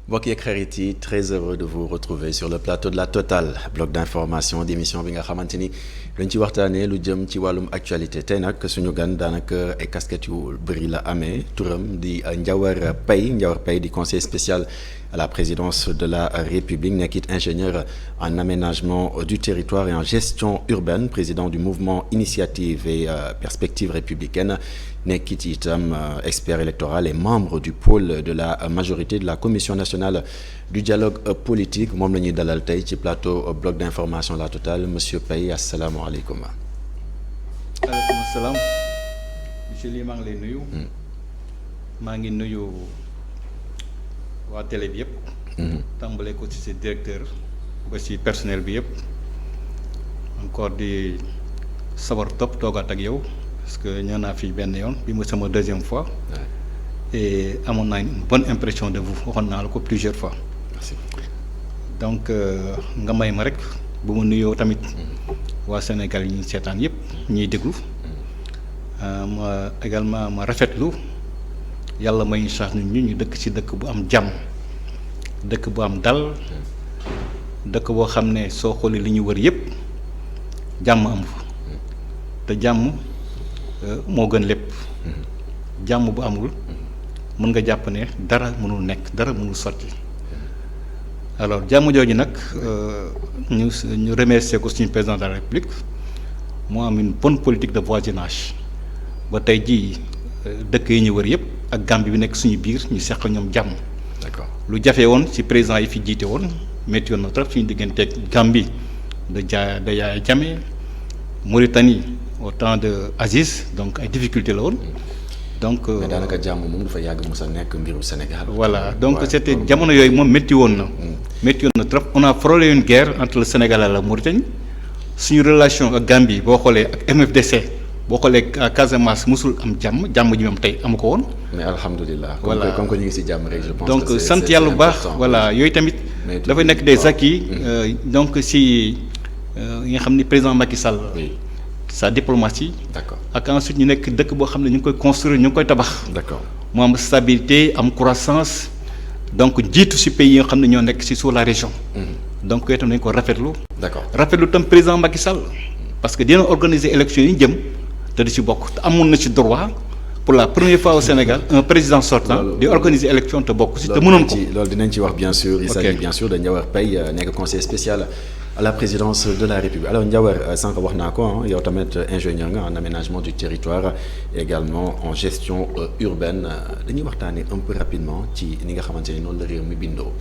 mbokk yeeg xarit yi très heureux de vous retrouver sur le plateau de la Total bloc d'information d'émission bi nga xamante ni dañ ci waxtaanee lu jëm ci wàllum actualité tey nag suñu gan daanaka ay casquettes yu bëri la amee turam di Ndiawar Paye di conseiller spécial à la présidence de la République nekk it ingénieur en aménagement du territoire et en gestion urbaine président du mouvement Initiative et Perspective républicaine nekk it itam expert électoral et membre du pôle de la majorité de la commission nationale du dialogue politique moom la ñuy dalal tey ci plateau bloc d'information la Total monsieur Paye asalaamaaleykum. waaleykum salaam monsieur Ly maa ngi lay nuyu. maa ngi nuyu waa télé bi yëpp. tàmbale ko ci si directeur ba ci personnel bi yëpp encore di sawar topp toogaat ak yow. parce que ñëw naa fii benn yoon bi mooy sama deuxième fois. et amoon naa une bonne impression de vous waxoon naa la ko plusieurs fois. merci. donc nga may ma rek bu ma nuyoo tamit waa Sénégal yi ñuy seetaan yëpp ñuy déglu ma également ma rafetlu yàlla may ñu sax ñu dëkk ci dëkk bu am jàmm dëkk bu am dal dëkk boo xam ne soo xoolee li ñu wër yëpp jàmm am fa te jàmm. moo gën lépp jàmm bu amul mën nga jàpp ne dara mënul nekk dara mënul sotti alors jàmm jooju nag ñu remercier ko suñu président de la République moo am une bonne politique de voisinage ba tey jii dëkk yi ñu wër yëpp ak Gambie bi nekk suñu biir ñu seq ñoom jàmm. d'accord lu jafe woon ci président yi fi jiite woon métti woon na trop suñu digganteeg Gambie de Yaya Jammeh Mauritanie. au temps de Aziz donc ay difficulté la woon donc. mais daanaka jàmm moom dafa yàgg mos a nekk mbiru Sénégal. voilà donc c'était jamono yooyu moom métti woon na. métti woon na trop on a frôlé une guerre entre le Sénégal et la Mauritanie suñu relation ak Gambie boo xoolee ak MFDC boo xoolee Casamance mosul am jàmm ji moom tey amu ko woon. mais alhamdulilah. voilà comme que ñu ngi ci jàmm rek je pense. donc sant yàlla bu baax voilà yooyu tamit. dafay nekk des acquis. donc si yi nga xam ni président Macky Sall. sa diplomatie. d'accord ak ensuite ñu nekk dëkk boo xam ne ñu ngi koy construire ñu ngi koy tabax. d'accord mu am stabilité am croissance donc jiitu ci pays yi nga xam ne ñoo nekk ci sur la région. donc yooyu itam nañu ko rafetlu. d'accord rafetlu tam président Macky Sall parce que dina organiser élection yi jëm te du ci bokk te amoon na ci droit pour la première fois au Sénégal un président sortant di organiser élection te bokk ci te mënoon ko. loolu dinañ ci wax bien sûr. il s'agit bien sûr de Ndiawar Paye nekk conseiller spécial. à la présidence de la République alors Ndiawar sànq wax naa ko yow tamit ingénieur nga en aménagement du territoire également en gestion urbaine dañuy waxtaanee un peu rapidement ci ni nga xamante ne noonu la réew mi bindoo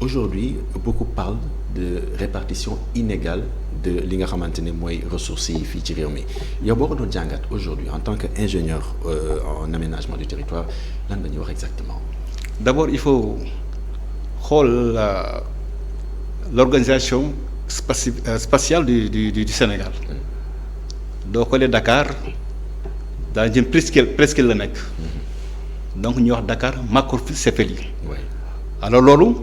aujourd'hui beaucoup parlent de répartition inégale de li nga xamante ne mooy ressources yi fii ci réew mi yow boo ko doon jàngat aujourd'hui en tant que ingénieur en aménagement du territoire lan la ñuy wax exactement. d'abord il faut xool l'organisation spatiale du Sénégal doo xoolee Dakar daa jëm presque la nekk donc ñuy wax Dakar macrocéphalie alors loolu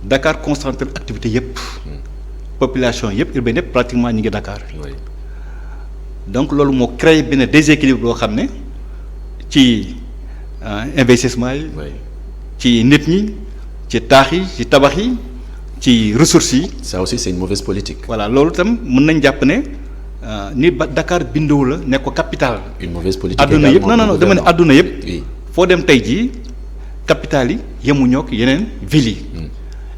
Dakar concentre activité yëpp population yëpp urbaine yëpp pratiquement ñu ngi Dakar donc loolu moo créé benn déséquilibre boo xam ne ci investissement yi ci nit ñi ci taax yi ci tabax yi ci ressources yi. ça aussi c'est une mauvaise politique. voilà loolu tam mën nañ jàpp ne ni ba Dakar bindoo la nekk ko capitale. une mauvaise politique adduna yëpp non dama ne adduna yëpp. foo dem tey jii capitales yi yemuñoo ak yeneen villes yi.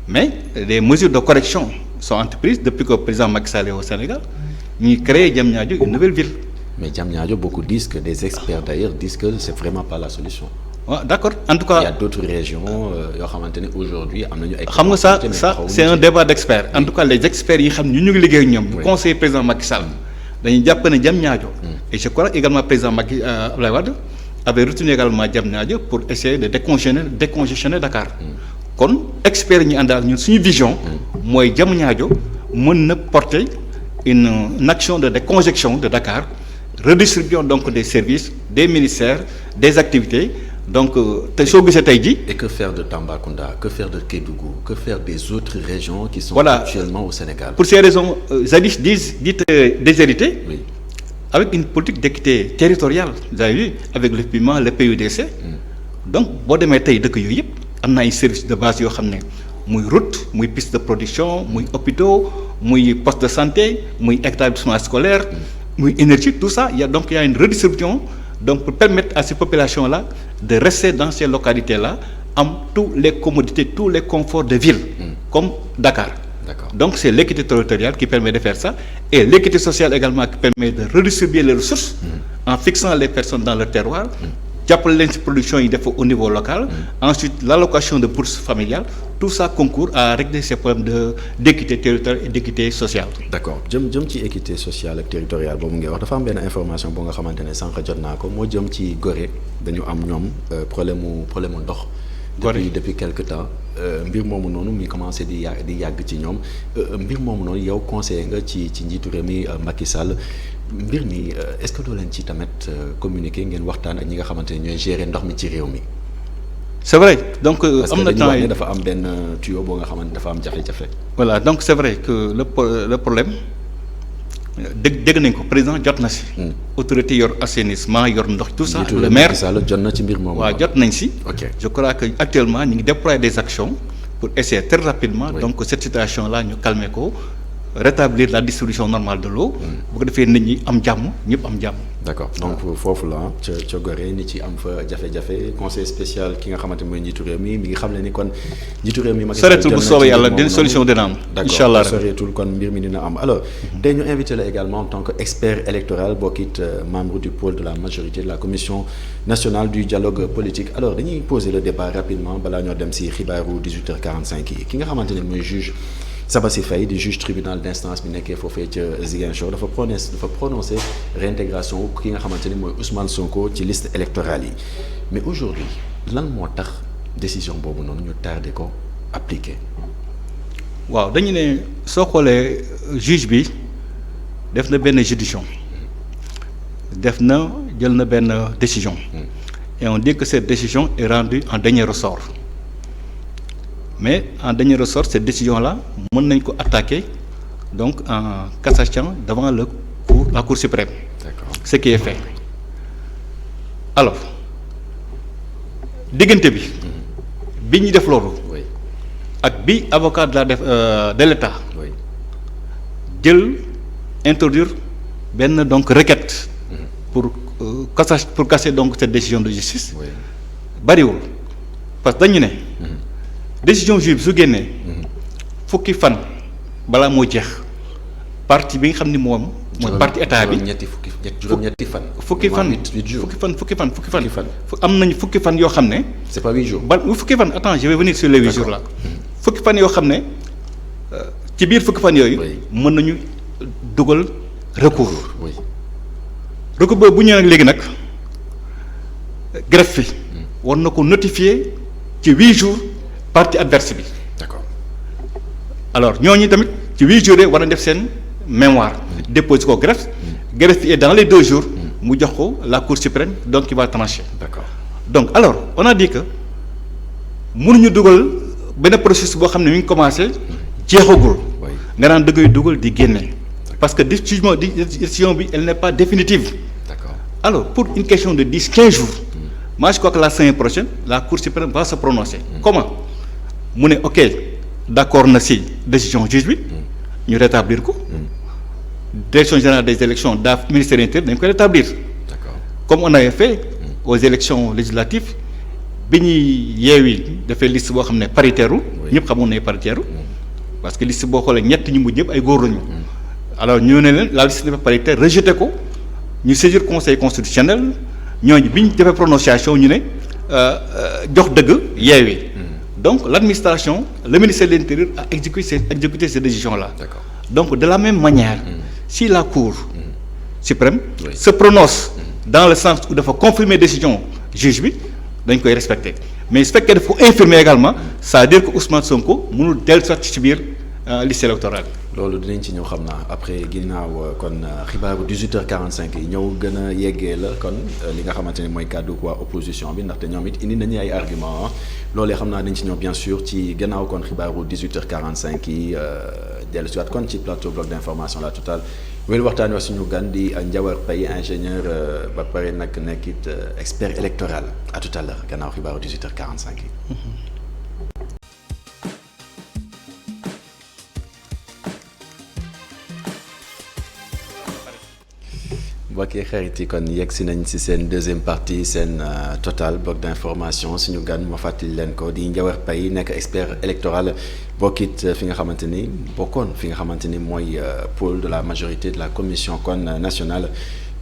mais des mesures de correction sont entreprises depuis que le président Macky Sall est au Sénégal ñuy créer Diamniadio une nouvelle ville. mais Diamniadio beaucoup disent que des experts d'ailleurs disent que c'est vraiment pas la solution. waaw d'accord en tout cas il y a d'autres régions yoo xamante ne aujourd'hui am nañu ay. xam nga ça c'est un débat d'experts en tout cas les experts yi xam ñu ngi liggéey ak ñoom. conseiller président Macky Sall dañuy jàpp ne Diamniadio. et je crois également président Macky Abdoulaye Wade avait retenu également Diamniadio pour essayer de décongestionner Dakar. kon experts yi ñu àndal ñun suñu vision. mooy Diamniadio mën na porter une action de décongestion de Dakar redistribution donc des services des ministères des activités. donc te soo gisee tey jii. et que faire de Tambacounda que faire de Kédougou que faire des autres régions qui sont actuellement au Sénégal. pour ces raisons jadis dites déshéritées. oui. avec une politique d'équité territoriale vous avez vu avec le PUDC. donc boo demee tey dëkk yooyu yëpp am na ay services de base yoo xam ne muy route muy piste de production muy hôpitaux muy poste de santé muy établissement scolaire muy énergie tout ça il y a une redistribution donc pour permettre à ces populations là de rester dans ces localités là am tous les commodités tous les conforts de ville comme Dakar. D'accord. Donc c'est l'équité territoriale qui permet de faire ça et l'équité sociale également qui permet de redistribuer les ressources en fixant les personnes dans leur terroir, jàppale leen ci production yi def au niveau local, ensuite l'allocation de bourses familiales, tout ça concourt à régler ces problèmes d'équité territoriale et d'équité sociale. D'accord jëm ci équité sociale ak territoriale boobu ngay wax dafa am benn information boo nga xamante ne sànq jot naa ko moo jëm ci Gorée dañu am ñoom problème mu ndox. depuis quelque temps mbir moomu noonu mi commencé di yàgg ci ñoom mbir moomu noonu yow conseiller nga ci njiitu réew mi Macky Sall mbir mi est-ce que doo leen ci tamit communiquer ngeen waxtaan ak ñi nga xamante ne ñooy gérer ndox mi ci réew mi. C'est vrai donc am na temps yi dafa am benn tuyau boo nga xamante dafa am jafe-jafe. Voilà donc c'est vrai que le problème dégg nañ ko président jot na si. autorité yor assainissement yor ndox tout ça. le maire jot na ci mbir moomu. waaw jot nañ si. ok je crois que actuellement ñu ngi déployer des actions pour essayer très rapidement. Oui. Donc cette situation là ñu calmer ko rétablir la distribution normale de l'eau bu ko defee nit ñi am jàmm ñëpp am jàmm. d'accord donc foofu la ca Gorée nit ci am fa jafe-jafe conseil spécial ki nga xamante mooy njiitu réew mi ngi xam ne ni kon njiitu réew mi. soreetul bu soobee yàlla den solution dina am. incha allah soreetul kon mbir mi dina am alors. tey ñu invité la également en tant que expert électoral bokkit membre du pôle de la majorité de la commission nationale du dialogue politique alors dañuy poser le débat rapidement balaa ñoo dem si xibaaru 18h45 yi ki nga xamante ne mooy juge Sabassi Faye di juge tribunal d'instance bi nekkee foofee ca Ziguinchor dafa prononcé réintégration ki nga xamante ni mooy Ousmane Sonko ci liste électorale yi mais aujourd'hui lan moo tax décision boobu noonu ñu tardé ko appliqué. waaw dañu ne soo xoolee juge bi def na benn juridiction jël na benn décision et on dit que cette décision est rendue en dernier ressort. Mais en dernier ressort cette décision là mën nañ ko attaquer donc en cassation devant la cour suprême. D'accord. Ce qui est fait alors diggante bi ñuy def loolu. Oui. ak bi avocat de l'État. Oui. jël introduire benn donc requête. pour casser donc cette décision de justice. Oui. bariwul parce que dañu ne. décision juge bi su génnee fukki fan balaa moo jeex partie bi nga xam ni moom mooy partie état bi juróom-ñetti fan fukki fan am nañu fukki fan yoo xam ne c'est pas 8 jours fukki fan attends je vais venir sur les 8 jours là fukki fan yoo xam ne ci biir fukki fan yooyu mën nañu dugal recours recours boobu bu ñëwee nag léegi nag greffe bi war na ko notifier ci 8 jours partie adverse bi. D'accord. Alors ñooñu tamit ci 8 jours war na def seen mémoire déposer ko greffe greffe bi est dans les 2 jours mu jox ko la cour suprême donc qui va trancher. D'accord. Donc alors on a dit que mënuñu dugal benn processus boo xam ne mi ngi commencé jeexagul. nga naan dëggay dugal di génne. parce que décision bi elle n'est pas définitive. D'accord. Alors pour une question de 10-15 jours. Moi je crois que la semaine prochaine la cour suprême va se prononcer. Comment mu ne ok d'accord na si décision juge bi ñu rétablir ko direction générale des élections daa ministère intérieur dañ ko rétablir. D'accord. Comme on avait fait aux élections législatives bi ñuy yeewi dafay liste boo xam ne paritaire ñëpp xamoon ne paritaire parce que liste boo xoolee ñett ñu mujj ñëpp ay góor lañu. Alors ñu ne leen la liste n'est pas paritaire rejeté ko ñu saisir conseil constitutionnel ñooñu bi ñu defee prononciation ñu ne jox dëgg yeewi. Donc l'administration, le ministère de l'Intérieur a exécuté ces décisions-là. D'accord. Donc de la même manière, si la Cour suprême se prononce dans le sens où il faut confirmer décision juge bi dañ koy respecter mais su fekkee dafa infirmer également ça veut dire que Ousmane Sonko mënul dellusiwaat ci biir liste électorale. loolu dinañ ci ñëw xam naa après ginnaaw kon xibaaru 18h45 yi ñëw gën a yeggee la kon li nga xamante ne mooy kàddu waa opposition bi ndaxte ñoom it indi nañu ay argument loolee xam naa dañ ci ñëw bien sûr ci gannaaw kon xibaaru 18h45 yi dellu si waat kon ci plateau bloc d'information la totale wéyal waxtaan wax suñu gan di Ndiawar Paye ingénieur ba pare nag nekkit expert électoral à tout à l'heure gannaaw xibaaru 18h45 yi. mbokk yi xarit yi kon yegg si nañ si seen deuxième partie seen total bloc d'information suñu gan ma fàttali leen ko di Ndiawar Paye nekk expert électoral bokkit fi nga xamante ni bokkoon fi nga xamante ni mooy pôle de la majorité de la commission kon nationale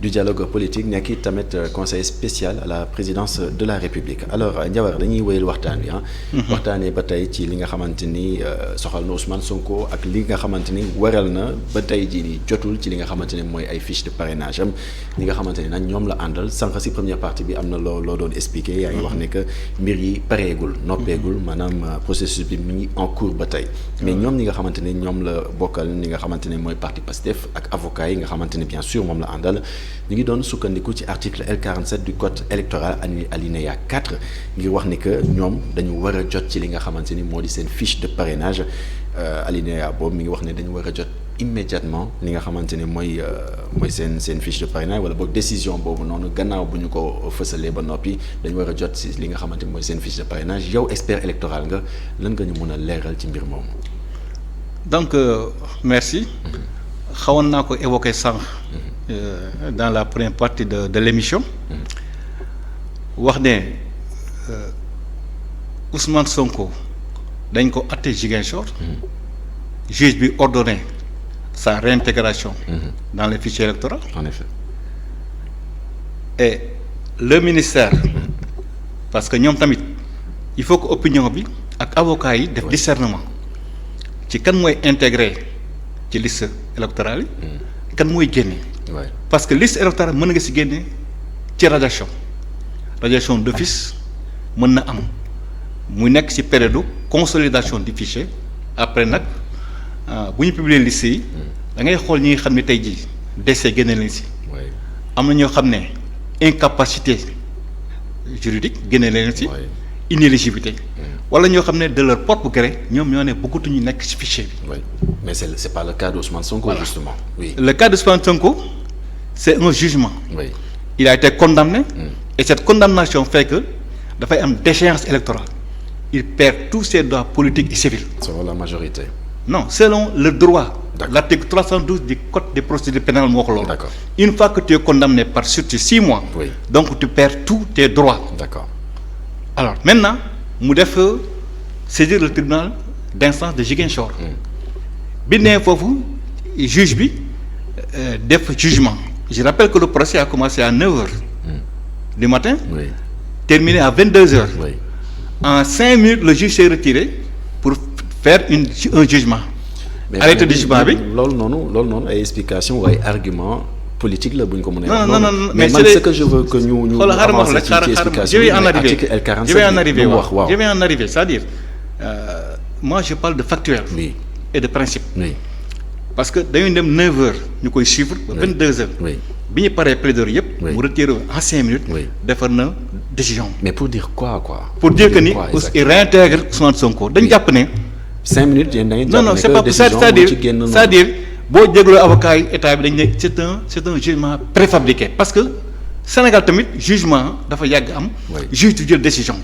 du dialogue politique nekk it tamit conseiller spécial à la présidence de la République alors Ndiawar dañuy wéyal waxtaan wi waxtaanee ba tey ci li nga xamante ni soxal na Ousmane Sonko ak li nga xamante ni waral na ba tey jii ni jotul ci li nga xamante ni mooy ay fiche de parrainage am li nga xamante ni nag ñoom la àndal sànq si première partie bi am na loo doon expliqué yaa ngi wax ne que mbir yi pareegul noppeegul maanaam processus bi mi ngi en cours ba tey mais ñoom ñi nga xamante ni ñoom la bokkal ñi nga xamante ni mooy parti Pastef ak avocat yi nga xamante ni bien sûr moom la àndal ñu ngi doon sukkandiku ci article L47 du code électoral alinéa 4 ngir wax ni que ñoom dañu war a jot ci li nga xamante ni moo di seen fiche de parrainage alinéa boobu mi ngi wax ne dañu war a jot immédiatement li nga xamante ni mooy seen fiche de parrainage wala boog décision boobu noonu gannaaw bu ñu ko fësalee ba noppi dañu war a jot si li nga xamante ni mooy seen fiche de parrainage yow expert électoral nga lan nga ñu mën a leeral ci mbir moomu. donc merci xawoon naa ko évoqué sànq. Dans la première partie de l'émission wax ne Ousmane Sonko dañ ko àtte Ziguinchor juge bi ordonné sa réintégration dans les fichiers électoraux. En effet. Et le ministère parce que ñoom tamit il faut que opinion bi ak avocat yi def discernement ci kan mooy intégré ci liste électorale yi kan mooy génne. Ouais. Parce que liste électorale mën nga si génne ci radiation d'office mën na am muy nekk ci période consolidation du fichier après nag bu ñu publier liste yi da ngay xool ñi nga xam ne tey jii décès génne leen si am na ñoo xam ne incapacité juridique génne leen si inéligibilité wala ñoo xam ne de leur propre gré ñoom ñoo ne bëggatuñu nekk ci fichier bi. Oui. Mais c'est pas le cas d'Ousmane Sonko. Voilà. Justement. Oui. Le cas d'Ousmane Sonko c'est un jugement. Oui. Il a été condamné. Et cette condamnation fait que dafay am déchéance électorale. Il perd tous ses droits politiques et civils. Selon la majorité. Non, selon le droit. D'accord. L'article 312 du code des procédures pénales moo ko loolu. D'accord. Une fois que tu es condamné par sursis 6 mois. Oui. Donc tu perds tous tes droits. D'accord. Alors maintenant mu def saisir le tribunal d'instance de Ziguinchor. bi nee foofu juge bi def jugement. Je rappelle que le procès a commencé à 9h du matin. Oui. Terminé à 22h. Oui. En 5 minutes le juge s'est retiré pour faire un jugement. Arrêté de jugement bi. loolu noonu ay explication ay argument politique la bu ñu ko mënee wax. non mais man ce que je veux que ñu avancer ci explication je vais en arriver. article L47 je vais en arriver waaw je vais en arriver c'est-à-dire moi je parle de factuel. Oui. Et de principe. Oui. Parce que dañuy dem 9h ñu koy suivre ba 22h. Oui. bi ñu paree plaidoirie yëpp. Oui. mu retiré en 5 minutes. Oui. defar na décision. Mais pour dire quoi pour dire que ni quoi, il réintègre Ousmane Sonko dañ jàpp ne. 5 minutes yéen da ngeen non c'est pas c'est-à-dire boo jégloo avocat yi état bi dañ ne c'est un jugement préfabriqué parce que Sénégal tamit jugement dafa yàgg am. juge du jël décision.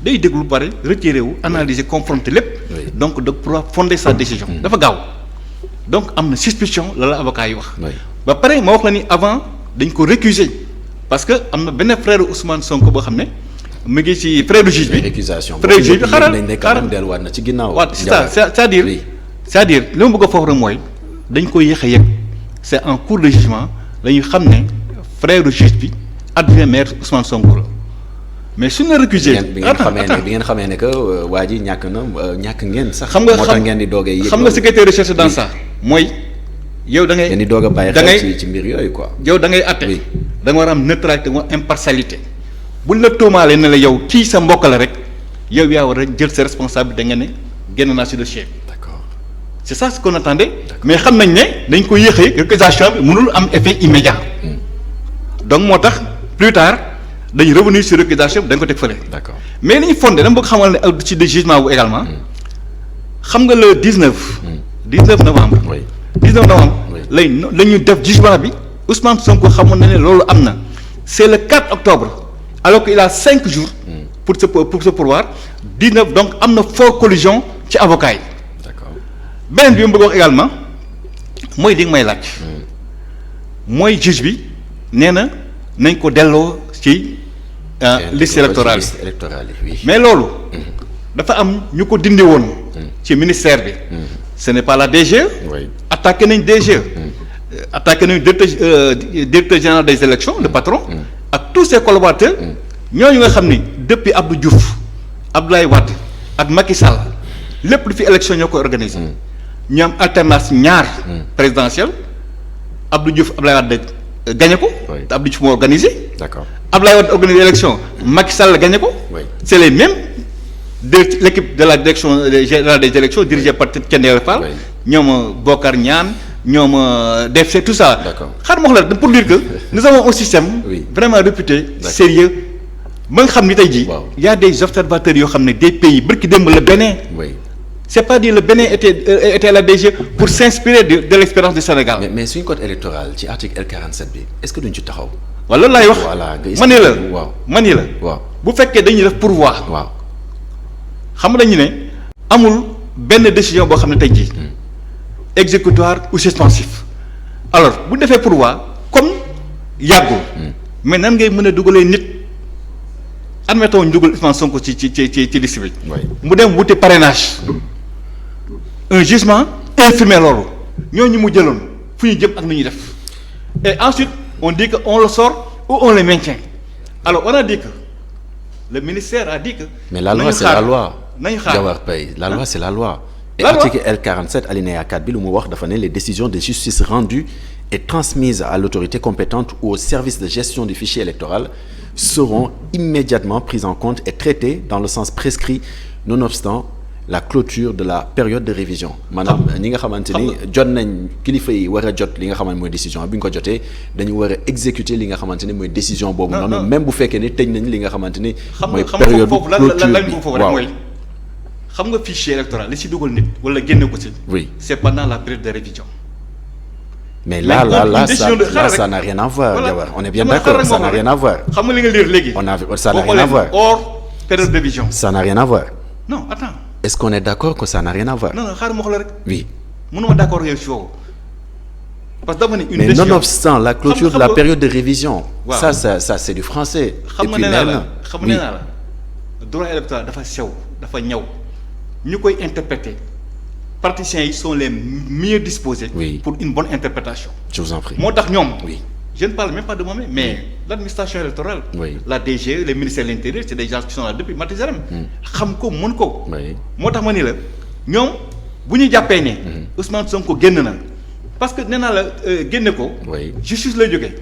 day déglu pare retiré wu analyser confronter lépp. donc de pouvoir fonder sa décision. dafa gaaw donc am na suspicion la avocat yi wax. ba pare ma wax la ni avant dañ ko récuser parce que am na benn frère Ousmane Sonko boo xam ne mu ngi ci frère du juge bi. récusation frère du juge bi xaaral delluwaat na ci ginnaaw. waaw c'est-à-dire li ma bëgg a foofu rek mooy dañ koy yéex a yëg c'est en cours de jugement la ñuy xam ne frère du juge bi adjoint maître Ousmane Sonko la mais suñu la récusé. bi ngeen xamee ne que waa ji ñàkk ngeen sax. xam nga moo tax ngeen di doog a yëg. xam nga ce qui était recherché dans ça mooy yow da ngay. ngeen di doog a bàyyi xel ci mbir yooyu quoi. yow da ngay atte da nga war a am neutralité nga impartialité buñ la tuumaalee ne la yow kii sa mbokk la rek yow yaa war a jël sa responsabilité da nga ne génn naa si dossier bi. D'accord. C'est ça ce qu'on attendait. Mais xam nañ ne dañ ko yéex a yëg récusation bi mënul am effet immédiat. Donc moo tax plus tard dañu revenir sur récusation bi dañ ko teg fële. D'accord. Mais li ñu fondé dama bëgg xamal ne ci de jugement bu également xam nga le 19 novembre. Oui. 19 novembre. Oui. la ñu def jugement bi Ousmane Sonko xamoon na ne loolu am na c'est le 4 octobre alors qu'il a 5 jours. pour se pourvoir 19 donc am na fort collision ci avocat yi. D'accord. beneen bi ma bëgg wax également mooy li nga may laaj. mooy juge bi nee na nañ ko delloo ci liste électorale yi oui. mais loolu dafa am ñu ko dindi woon ci ministère bi ce n'est pas la DGE attaqué nañ DGE attaqué nañ directeur général des élections le patron ak tous ses collaborateurs ñooñu nga xam ni depuis Abdou Diouf Abdoulaye Wade ak Macky Sall lépp lu fi élection ñoo koy organisé ñu am alternance ñaar présidentielle Abdou Diouf Abdoulaye Wade gagné ko te Abdou Diouf moo organisé d'accord Abdoulaye Wade organisé élection Macky Sall gagné ko c'est les mêmes de l'équipe de la direction générale des élections dirigée par Thiendella Fall ñoom Bokar Niane ñoom DFC tout ça xaar ma wax la pour dire que nous avons un système vraiment réputé sérieux ba nga xam ni tey jii y a des observateurs yoo xam ne des pays barki démb le Bénin c'est pas dire le Bénin était à la DG pour s'inspirer de l'expérience du Sénégal mais suñ code électoral ci article L47 bi est-ce que duñ ci taxaw waaw loolu laay wax ma ni la bu fekkee dañuy def pourvoi xam nga dañu ne amul benn décision boo xam ne tey jii exécutoire ou suspensif alors bu defee pourvoi comme yàggul mais nan ngay mën a dugalee nit admettons ñu dugal Ousmane Sonko ci liste bi mu dem wuti parrainage un jugement infirmé loolu ñooñu mu jëloon fu ñu jëm ak nu ñuy def et ensuite on dit que on le sort ou on le maintient alors on a dit que le ministère a dit que mais la loi c'est la loi nañu xaar Diawar Paye la loi c'est la loi et article L47 alinéa 4 bi lu mu wax dafa ne les décisions de justice rendues et transmises à l'autorité compétente ou au service de gestion du fichier électoral seront immédiatement prises en compte et traitées dans le sens prescrit nonobstant la clôture de la période de révision maanaam ñi nga xamante ni jot nañ kilifa yi war a jot li nga xamante mooy décision bi ñu ko jotee dañu war a exécuter li nga xamante ni mooy décision boobu noonu même bu fekkee ne tëj nañ li nga xamante ni mooy période clôture bi waaw xam nga fichier électoral li si dugal nit wala génne ko si c'est pendant la période de révision mais là ça n'a rien à voir Diawar on est bien d'accord ça n'a rien à voir xam nga li nga lire léegi ça n'a rien à voir hors période de révision ça n'a rien à voir non attends est-ce qu'on est d'accord que ça n'a rien à voir non xaaral ma wax la rek oui mënuma d'accord yow si foofu parce que dama ne une mais décision nonobstant la clôture de la période de révision ça c'est du français xam nga nee naa la droit électoral dafa sew dafa ñaw ñu koy interpréter praticiens yi sont les mieux disposés pour une bonne interprétation je vous en prie moo tax ñoom je ne parle même pas de moi-même mais l'administration électorale la DG le ministère de l'Intérieur c'est des gens qui sont là depuis Mati Zarem xam ko mën ko moo tax ma ni la ñoom bu ñu jàppee ne Ousmane Sonko génn na parce que nee naa la génne ko justice lay jógee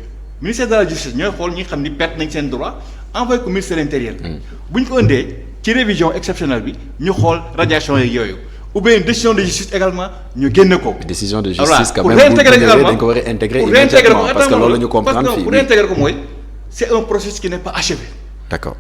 ministère de la justice ñooy xool ñi xam ni perte nañ seen droit envoyé ko ministère de l'Intérieur bu ñu ko indee ci révision exceptionnelle bi ñu xool radiation yeeg yooyu ou bien décision de justice également ñu génne ko. décision de justice quand pour même réintégrer également dañ ko war a intégrer immédiatement parce que loolu la ñu comprendre fii pour réintégrer ko mooy c'est un processus qui n'est pas achevé. d'accord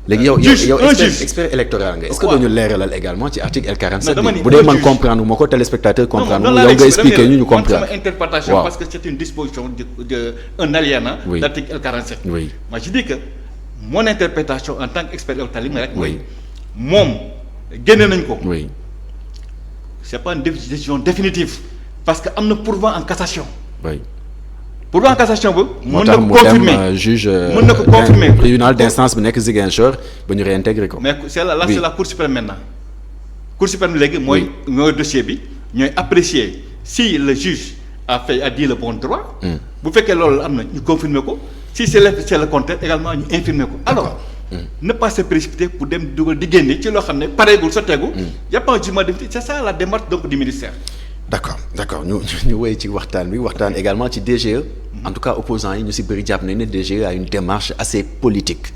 léegi yow expert électoral nga est-ce que dañu leeralal également ci article L47 bu dee man comprendre ma ko téléspectateur comprendre yow nga expliquer ñu comprendre sama interprétation parce que c'est une disposition de un alinéa de l'article L47 moi je dis que mon interprétation en tant qu'expert électoral li ma rek mooy moom génne nañ ko c'est pas une décision définitive parce que am na pourvoi en cassation pourvoi en cassation ba mën na ko confirmer juge mën na ko confirmer tribunal d'instance bi nekk Ziguinchor ba ñu réintégrer ko mais c'est la Cour suprême maintenant Cour suprême léegi mooy dossier bi ñooy apprécier si le juge a dit le bon droit bu fekkee loolu am na ñu confirmer ko si c'est le contraire également ñu infirmer ko alors ne pas se précipiter pour dem dugal di génne ci loo xam ne pareegul sotteegul y a pas un jugement définitif c'est ça la démarche donc du ministère d'accord ñu wéy ci waxtaan également ci DGE en tout cas opposants yi ñu si bëri jàpp nañ ne DGE a une démarche assez politique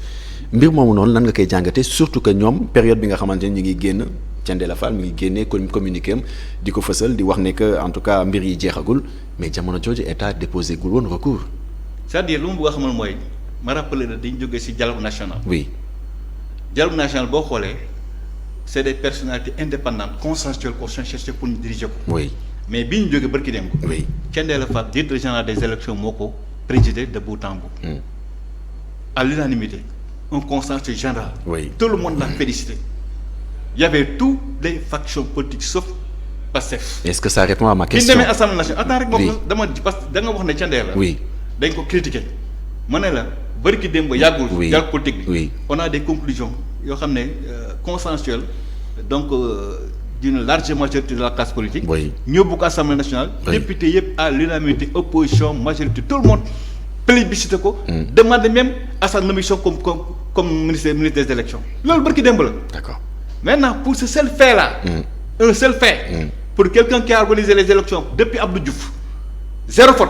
mbir moomu noonu lan nga koy jàngatee surtout que ñoom période bi nga xamante ne ñu ngi génn Thiendella Fall mi ngi génnee communiqué am di ko fësal di wax ne que en tout cas mbir yi jeexagul mais jamono jooju état déposé gul woon recours c'est-à-dire lu mu bëgg a xamal mooy ma rappelé la dañu jógee ci dialogue national. Dialogue national boo xoolee c'est des personnalités indépendantes consensuelles qu'on cherche pour ñu diriger ko. mais bi ñu jógee barki dem ko. Thiendella Fall directeur général des élections moo ko présidé de bout en bout. à l'unanimité un consensus général. tout le monde l'a félicité. il y avait toutes les factions politiques sauf Pastef. est-ce que ça répond à ma question. bi ñu demee Assemblée nationale attends rek moom dama parce que da nga wax ne Thiendella dañ ko critiquer ma ne la bëri ki démb yàggul. oui dialogue politique bi. oui on a des conclusions yoo xam ne consensuelles donc d'une large majorité de la classe politique. oui ñoo bokk Assemblée nationale. oui député yëpp à l'unanimité opposition majorité tout le monde plébiscité ko. demande même à sa nomination comme ministre des élections loolu bëri ki démb la. d'accord maintenant pour ce seul fait là. un seul fait. pour quelqu'un qui a organisé les élections depuis Abdou Diouf zéro faute.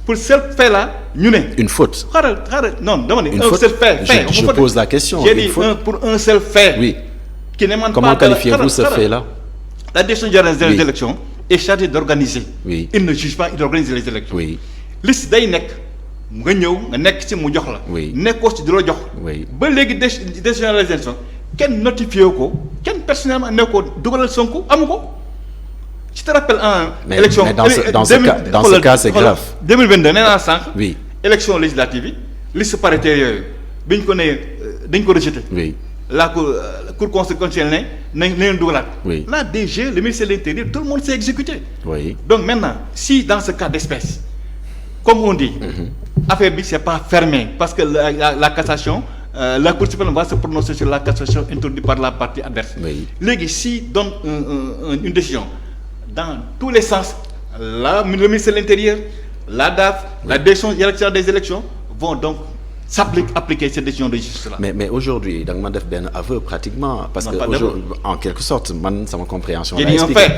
pour ce seul fait là ñu ne. une faute. xaaral non dama ne. une un faute seul fait. je pose la question. j'ai dit pour un seul fait. oui qui n'émane comment pas qualifiez-vous ce fait là. la direction générale des élections est chargée d'organiser. oui il ne juge pas il organise les élections. oui liste day nekk nga ñëw nga nekk ci mu jox la. oui nekkoo ci di la jox. oui ba léegi direction générale des élections kenn notifié ko kenn personnellement ne ko dugalal Sonko amu ko. je te rappelle en. élection mais dans ce cas c'est grave. 2022 nee naa sànq. oui élection législative yi liste paritaire yooyu bi ñu ko nee dañ ko rejeté. oui la cour constitutionnelle ne nañ leen dugalaat. oui la DG le ministère de l'Intérieur tout le monde s'est exécuté. oui donc maintenant si dans ce cas d'espèce comme on dit. affaire bi c'est pas fermé parce que la cassation. La Cour suprême va se prononcer sur la cassation introduite par la partie adverse. oui léegi si donne une décision dans tous les sens le ministère de l'Intérieur la DAF la direction générale des élections vont donc appliquer cette décision de justice là. mais aujourd'hui da nga ma def benn aveu pratiquement. parce Non, que pas aujourd'hui en quelque sorte man sama compréhension. j'ai dit un fait.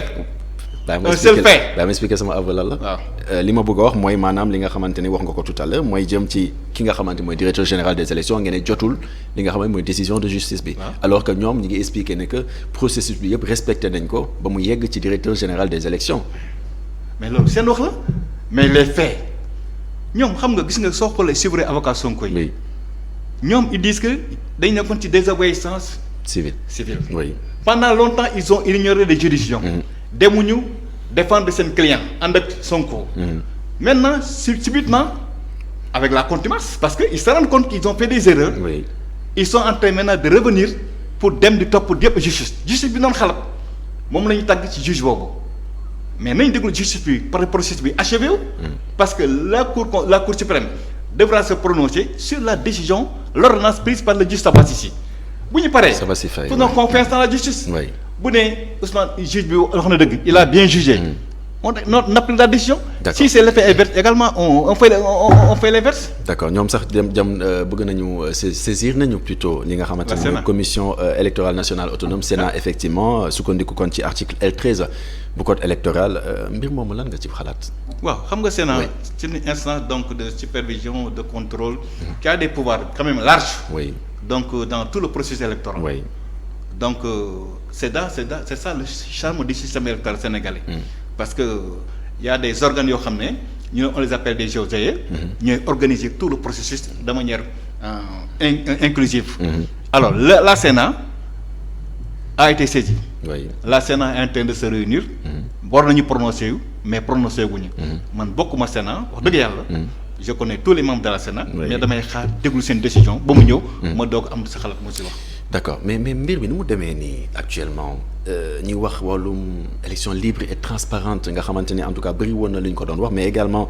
un seul fait daa ma expliquer sama aveu lan la. waaw li ma bëgg a wax mooy maanaam li nga xamante ni wax nga ko tout à l'heure mooy jëm ci ki nga xamante mooy directeur général des élections ngeen ne jotul li nga xamante mooy décision de justice bi. alors que ñoom ñi ngi expliquer ne que processus bi yëpp respecté nañ ko ba mu yegg ci directeur général des élections. mais loolu seen wax la mais les faits ñoom xam nga gis nga soo xoolee suivre avocat Sonko yi. oui ñoom ils disent que dañ nekkoon ci désobéissance civile. oui pendant longtemps ils ont ignoré les juridictions. demuñu défendre seen client ànd ak Sonko. maintenant subitement avec la contumace parce que ils se rendent compte qu'ils ont fait des erreurs. oui ils sont en train maintenant de revenir pour dem di topp yëpp justice bi noonu xalab moom la ñu tàgg ci juge boobu mais nañ déglu justice bi par processus bi achevé wu. parce que la cour suprême devra se prononcer sur la décision l'ordonnance prise par le juge Sabassi bu ñu paree. Sabassi Faye faisons confiance dans la justice. oui bu ne Ousmane juge bi wax na dëgg il a bien jugé. on applique la décision. si c'est l'effet inverse également on fait l'inverse. d'accord ñoom sax bëgg nañu saisir nañu plutôt li nga xamante ne mooy commission électorale nationale autonome Sénat effectivement sukkandiku kon ci article L13 bu code électoral mbir moomu lan nga ci xalaat. waaw xam nga Sénat c'est une instance donc de supervision de contrôle qui a des pouvoirs quand même larges. oui donc dans tout le processus électoral. oui donc c'est ça le charme du système électoral sénégalais. parce que y a des organes yoo xam ne ñu on les appelle des GOGE. ñooy organiser tout le processus de manière inclusive. alors la Sénat a été saisie. oui la Sénat est en train de se réunir. war nañu prononcer yu mais prononcer guñu. man bokkuma Sénat wax dëgg yàlla. je connais tous les membres de la Sénat. mais damay xaar déglu seen décision ba mu ñëw. ma doog am sa xalaat moo si wax. d'accord mais mbir bi ni mu demee nii actuellement ñuy wax wàllum élection libre et transparente nga xamante ni en tout cas bëri woon na li ñu ko doon wax mais également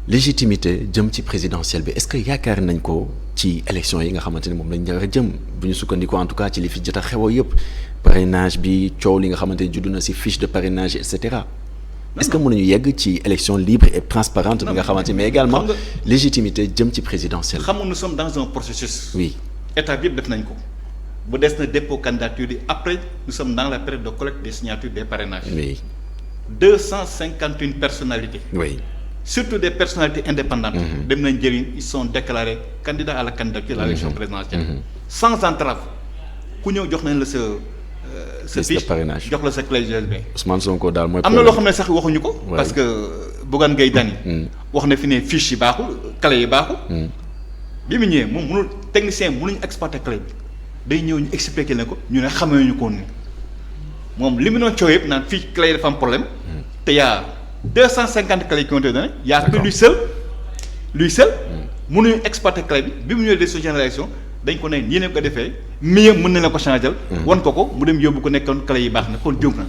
légitimité jëm ci présidentielle bi est-ce que yaakaar nañ ko ci élection yi nga xamante ni moom lañ nar a jëm bu ñu sukkandikoo en tout cas ci li fi jot a xew yëpp parrainage bi coow li nga xamante ni juddu na si fiche de parrainage et cetera. est-ce que mënuñu yegg ci élection libre et transparente bi nga xamante ni mais également légitimité jëm ci présidentielle. xam nga nous sommes dans un processus. oui état bi yëpp def nañ ko. bu des na dépôt candidature yi après nous sommes dans la période de collecte des signatures des parrainages. oui 251 personnalités. oui surtout des personnalités indépendantes. dem nañ jëriñ ils sont déclarés candidats à la candidature à l'élection présidentielle. sans entrave ku ñëw jox nañ la sa fiche jox la sa clé USB. Ousmane Sonko daal mooy. am na loo xam ne sax waxuñu ko. parce que Bougane Gueye Dany. wax na fi ne fiche yi baaxul clé yi baaxul. bi mu ñëwee moom mënul technicien mënuñu exploiter clé bi. day ñëw ñu expliquer leen ko ñu ne xamee ñu ko ni moom li mu doon coow yëpp naan fii clé yi dafa am problème te y a 250 clés qui ont été données y a que lui seul mënuñu exploiter clé bi mu ñëwee des génération dañ ko ne nii ne ko defee mieux mën na la ko changer wan ko mu dem yóbbu ko nekkoon clé yi baax na kon jóg na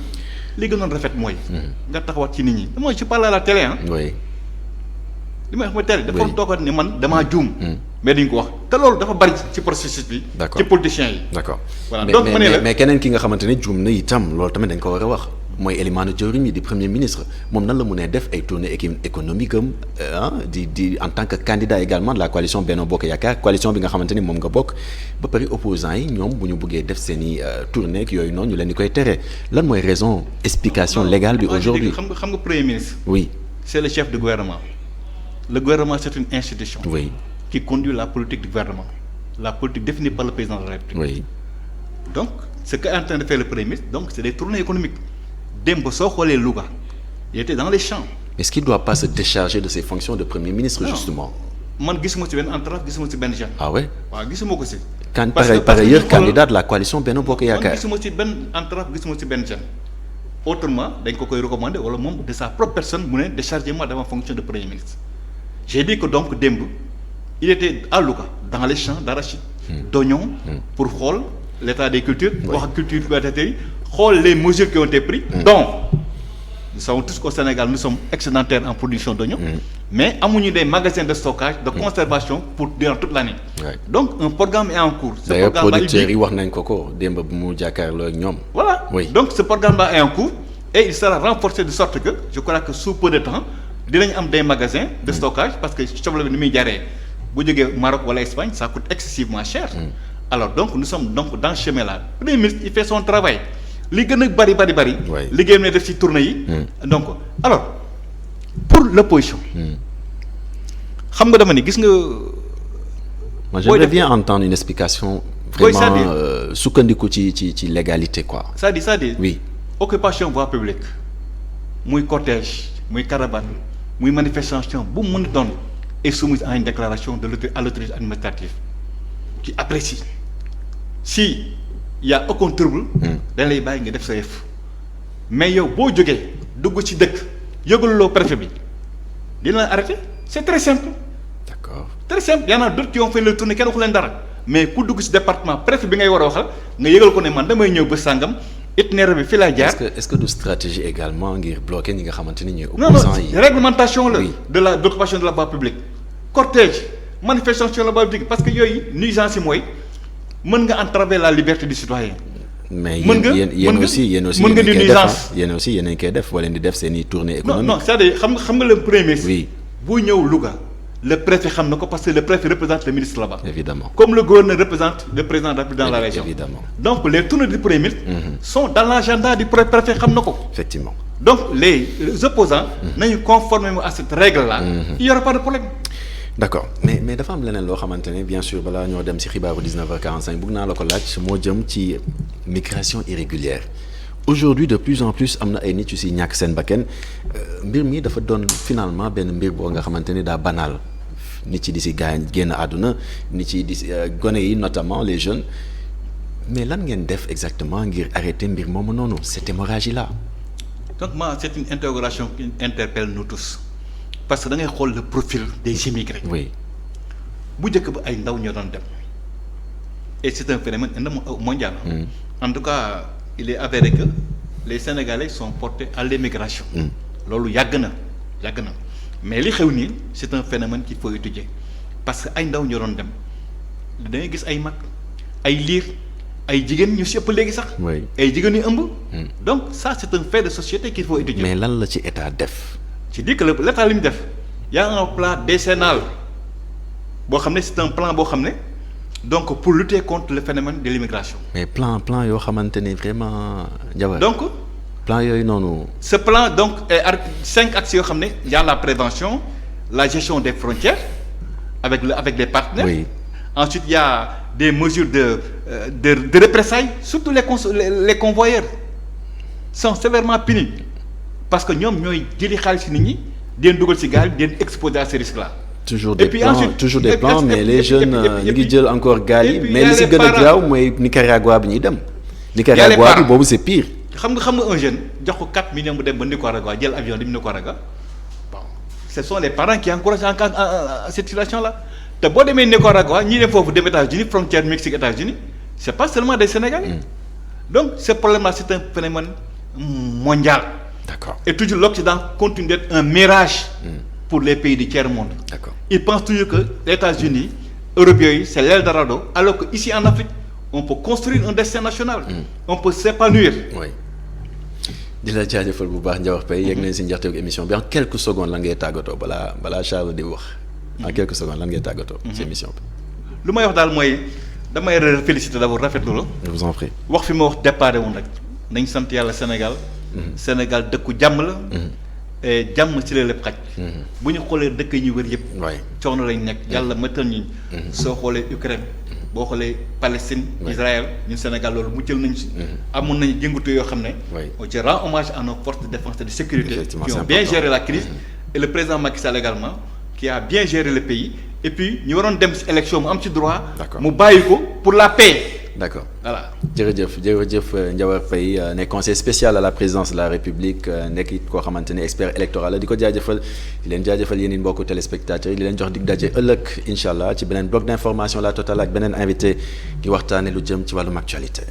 li gënoon rafet mooy nga taxawaat ci nit ñi moi je parle à la télé oui li may wax ma teel dafa toogoon ne man damaa juum. mais dañ ko wax te loolu dafa bari ci processus bi. d'accord ci politiciens yi. d'accord voilà donc ma ne la mais keneen ki nga xamante ne juum na itam loolu tamit dañ ko war a wax mooy Elimane Diouroupé di premier ministre moom nan la mënee def ay tournée économique am di en tant que candidat également de la coalition Benno Bokk Yaakaar coalition bi nga xamante ni moom nga bokk ba pare opposants yi ñoom bu ñu bëggee def seen i tournée ak yooyu noonu ñu leen di koy tere lan mooy raison explication légale bi aujourd'hui xam nga premier ministre. oui c'est le chef du gouvernement. Le gouvernement c'est une institution. oui qui conduit la politique du gouvernement la politique définie par le président de la République. oui donc ce qu'est en train de faire le premier ministre donc c'est des tournées économiques démb soo xoolee Louga il était dans les champs. est-ce qu'il doit pas se décharger de ses fonctions de premier ministre non. justement man gisuma ci benn entrave gisuma ci benn jeune. ah ouais waaw gisuma ko ci. quand par ailleurs candidat de la coalition Benno Bokk Yaakaar. man gisuma ci benn entrave gisuma ci benn jeune. autrement dañ ko koy recommander wala moom de sa propre personne mu ne déchargez-moi de ma fonction de premier ministre. j'ai dit que donc démb il était à Louga dans les champs d'arachide d'oignons pour xool l'état des cultures wax ak culture yi xool les mesures qui ont été prises donc nous savons tous qu'au Sénégal nous sommes excédentaires en production d'oignons mais amuñu des magasins de stockage de conservation pour durant toute l'année donc un programme est en cours d'ailleurs producteurs yi wax nañ ko démb bu mu jàkkaarloo ak ñoom voilà donc ce programme là est en cours et il sera renforcé de sorte que je crois que sous peu de temps dinañ am des magasins de stockage parce que soble bi ni muy jaree bu jógee Maroc wala Espagne ça coûte excessivement cher alors donc nous sommes donc dans ce chemin là le Premier ministre il fait son travail li gën a bari liggéeyam ne def ci tournée yi donc alors pour l'opposition xam nga dama ni gis nga moi j'aimerais bien entendre une explication vraiment sukkandiku ci légalité quoi c'est-à-dire oui occupation voie publique muy cortège muy caravane muy manifestation bu mu mën a doon est soumise à une déclaration à l'autorité administrative qui apprécie si y a aucun trouble dañ lay bàyyi nga def sa yëf mais yow boo jógee dugg ci dëkk yëgaluloo préfet bi dina la arrêter c'est très simple d'accord très simple y en a d'autres qui ont fait le tournée kenn waxu leen dara mais ku dugg ci département préfet bi ngay war a waxal nga yëgal ko ne man damay ñëw ba sàngam itinéraire bi fii laa jaar. est-ce que du stratégie également ngir bloquer ñi nga xamante ni ñooy opposants yi. non réglementation la. de l'occupation de la voie publique. cortège manifestation de la voie publique parce que yooyu nuisance yi mooy mën nga entraver la liberté du citoyen. mais yéen aussi yéen aussi yéen a ngi koy def wala di def seen i tournée économique. non c'est-à-dire xam nga le premier ministre. oui bu ñëw Louga. le préfet xam na ko parce que le préfet représente le ministre là-bas. évidemment comme le gouverneur représente le président de la République dans la région. évidemment donc les tournées du premier ministre. sont dans l'agenda du préfet xam na ko. effectivement donc les opposants nañu conformément à cette règle là. il y aura pas de problème. d'accord mais dafa am leneen loo xamante ne bien sûr balaa ñoo dem ci xibaaru 19h45 bëgg naa la ko laaj moo jëm ci migration irrégulière. aujourd'hui de plus en plus am na ay nit yu ci ñàkk seen bakkan mbir mi dafa doon finalement benn mbir boo nga xamante ne daa banal nit ci di ci génn àdduna nit ci di ci gone yi notamment les jeunes mais lan ngeen def exactement ngir arrêter mbir moomu noonu cette hémorragie là. donc moi c'est une interrogation qui interpelle nous tous parce que da ngay xool le profil des immigrés. oui bu njëkk ba ay ndaw ñoo doon dem et c'est un phénomène mondial. en tout cas. il est avéré que les Sénégalais sont portés à l'émigration. loolu yàgg na mais li xew nii c'est un phénomène qu'il faut étudier parce que ay ndaw ñoo doon dem da ngay gis ay mag ay liir ay jigéen ñu si ëpp léegi sax. ay jigéen yu ëmb. donc ça c'est un fait de société qu'il faut étudier. mais lan la ci état def. je dis que l'état li mu def y a un plan décennal boo xam ne c'est un plan boo xam ne. donc pour lutter contre le phénomène de l'immigration. mais plan yoo xamante ne vraiment. Diawara donc. plan yooyu noonu. ce plan donc est 5 axes yoo xam ne y a la prévention la gestion des frontières avec les partenaires. oui ensuite il y a des mesures de représailles surtout les convoyeurs sont sévèrement punis parce que ñoom ñooy jëli xaalis ci nit ñi di leen dugal ci gaal di leen exposer à ces risques là. toujours des plans mais les jeunes ñu ngi jël encore gaal yi mais li ci gën a graaw mooy Nicaragua bi ñuy dem. Nicaragua bi boobu c'est pire. xam nga un jeune jox ko 4 millions bu dem ba Nicaragua jël avion dem Nicaragua bon ce sont les parents qui encouragent en cette situation là te boo demee Nicaragua ñi dem foofu dem États-Unis frontière Mexique États-Unis c'est pas seulement des Sénégalais. donc ce problème là c'est un phénomène mondial. d'accord et toujours l'Occident continue d'être un mirage. pour les pays du tiers-monde. D'accord. Ils pensent toujours que les États-Unis, Europe c'est l'Eldorado, alors que ici en Afrique, on peut construire un destin national. On peut s'épanouir. Oui. di la jaajëfal bu baax Ndiawar Paye yegg nañ si njeexteegu émission bi en quelques secondes lan ngay tàggatoo balaa Charles di wax. en quelques secondes lan ngay tàggatoo. ci émission bi. lu may wax daal mooy damay féliciter d'abord rafetlu la. je vous en prie. wax fi ma wax déparé woon rek nañ sant yàlla Sénégal. Sénégal dëkku jàmm la. jàmm ci la lépp xaj. bu ñu xoolee dëkk yi ñu wër yëpp. waay coono lañ nekk yàlla mëtal ñu. soo xoolee Ukraine boo xoolee Palestine. Israël ñun Sénégal loolu muccal nañ si. amoon nañu yëngatu yoo xam ne. je rends hommage à nos forces de défense et de sécurité. qui ont bien géré la crise. et le président Macky Sall également qui a bien géré le pays et puis ñu waroon dem si élection mu am ci droit. mu bàyyi ko pour la paix. D'accord. Voilà. jërëjëf Ndiawar Paye nekk conseil spécial à la présidence de la République nekk it koo xamante ne expert électoral la di ko jaajëfal di leen jaajëfal yéen mbokku téléspectateurs yi di leen jox dig daje ëllëg incha allah ci beneen bloc d'information la totale ak beneen invité di waxtaane lu jëm ci wàllum actualité.